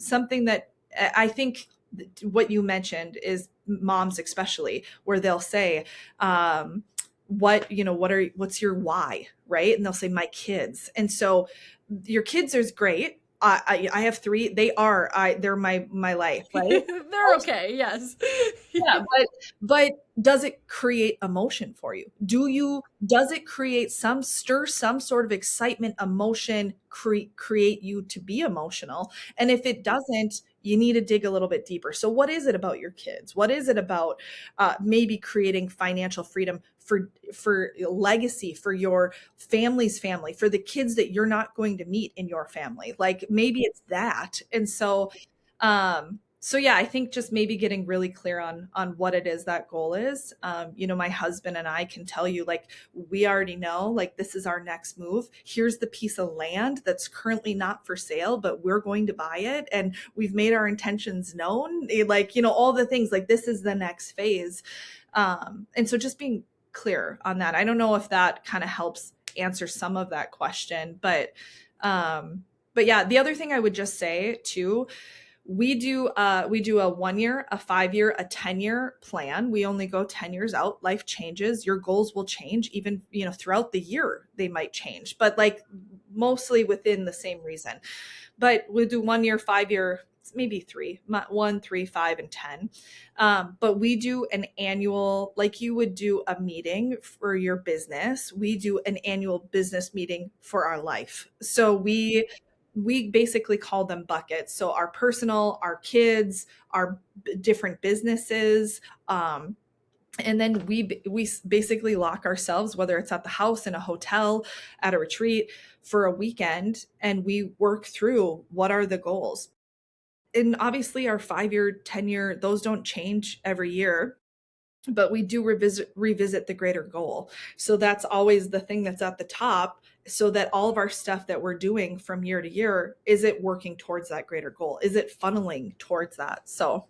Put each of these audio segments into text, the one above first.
something that I think what you mentioned is moms especially, where they'll say, what's your why, right? And they'll say my kids. And so your kids is great. I have three. They're my life, right? They're okay. Yes. Yeah, but does it create emotion for you? Does it create some sort of excitement, emotion, create you to be emotional? And if it doesn't, you need to dig a little bit deeper. So what is it about your kids? What is it about maybe creating financial freedom for legacy, for your family's family, for the kids that you're not going to meet in your family? Like maybe it's that. And so yeah, I think just maybe getting really clear on what it is that goal is. My husband and I can tell you, like, we already know, like, this is our next move. Here's the piece of land that's currently not for sale, but we're going to buy it, and we've made our intentions known. Like, all the things, like, this is the next phase. And so just being clear on that. I don't know if that kind of helps answer some of that question, but yeah, the other thing I would just say too, we do a 1 year, a 5 year, a 10 year plan. We only go 10 years out. Life changes. Your goals will change even, throughout the year they might change, but like mostly within the same reason. But we'll do 1 year, 5 year, maybe three, 1, 3, 5, and 10. But we do an annual, like you would do a meeting for your business. We do an annual business meeting for our life. So we basically call them buckets. So our personal, our kids, our different businesses, and then we basically lock ourselves, whether it's at the house, in a hotel, at a retreat, for a weekend, and we work through what are the goals. And obviously our 5 year, 10 year, those don't change every year, but we do revisit the greater goal. So that's always the thing that's at the top, so that all of our stuff that we're doing from year to year, is it working towards that greater goal? Is it funneling towards that? So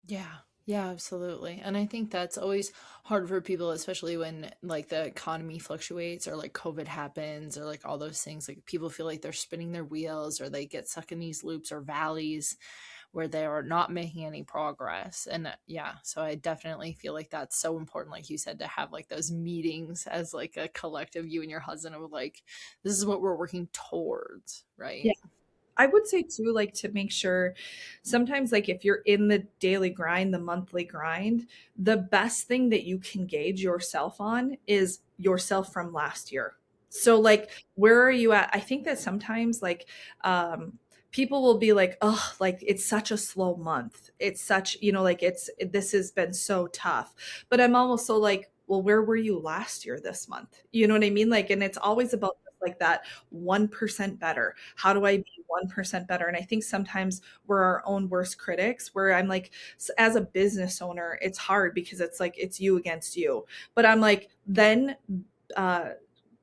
Yeah. Yeah, absolutely. And I think that's always hard for people, especially when like the economy fluctuates or like COVID happens or like all those things. Like people feel like they're spinning their wheels or they get stuck in these loops or valleys where they are not making any progress. And yeah, so I definitely feel like that's so important, like you said, to have like those meetings as like a collective, you and your husband, of like, this is what we're working towards, yeah, right? I would say too, like, to make sure, sometimes, like, if you're in the daily grind, the monthly grind, the best thing that you can gauge yourself on is yourself from last year. So, like, where are you at? I think that sometimes, like, people will be like, oh, like, it's such a slow month. It's such, like, this has been so tough. But I'm almost so like, well, where were you last year this month? You know what I mean? Like, and it's always about like that 1% better. How do I be 1% better? And I think sometimes we're our own worst critics, where I'm like, as a business owner, it's hard because it's like, it's you against you. But I'm like, then uh,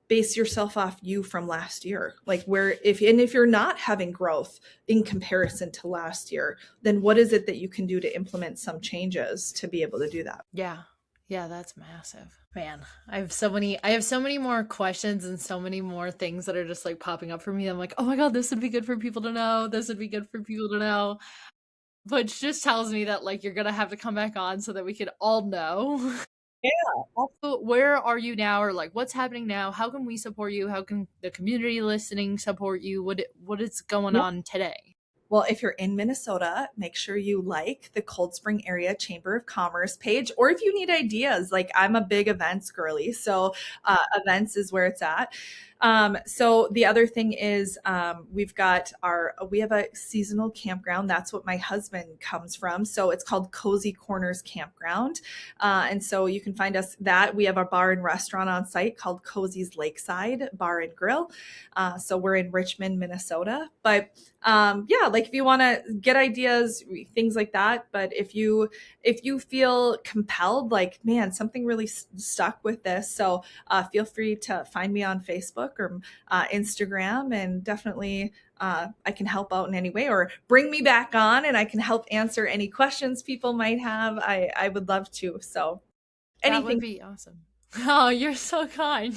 base yourself off you from last year. Like, if you're not having growth in comparison to last year, then what is it that you can do to implement some changes to be able to do that? Yeah. Yeah, that's massive. Man, I have so many more questions and so many more things that are just like popping up for me. I'm like, "Oh my God, this would be good for people to know. This would be good for people to know." Which just tells me that like you're gonna have to come back on so that we can all know. Yeah. Also, where are you now, or like what's happening now? How can we support you? How can the community listening support you? What is going Yeah. on today? Well, if you're in Minnesota, make sure you like the Cold Spring Area Chamber of Commerce page. Or if you need ideas, like, I'm a big events girly, so events is where it's at. So the other thing is, we have a seasonal campground. That's what my husband comes from. So it's called Cozy Corners Campground. And so you can find us that. We have a bar and restaurant on site called Cozy's Lakeside Bar and Grill. So we're in Richmond, Minnesota. But yeah, like, if you want to get ideas, things like that. But if you feel compelled, like, man, something really stuck with this, so feel free to find me on Facebook or Instagram, and definitely I can help out in any way, or bring me back on and I can help answer any questions people might have. I would love to. So That would anything. be awesome. Oh, you're so kind.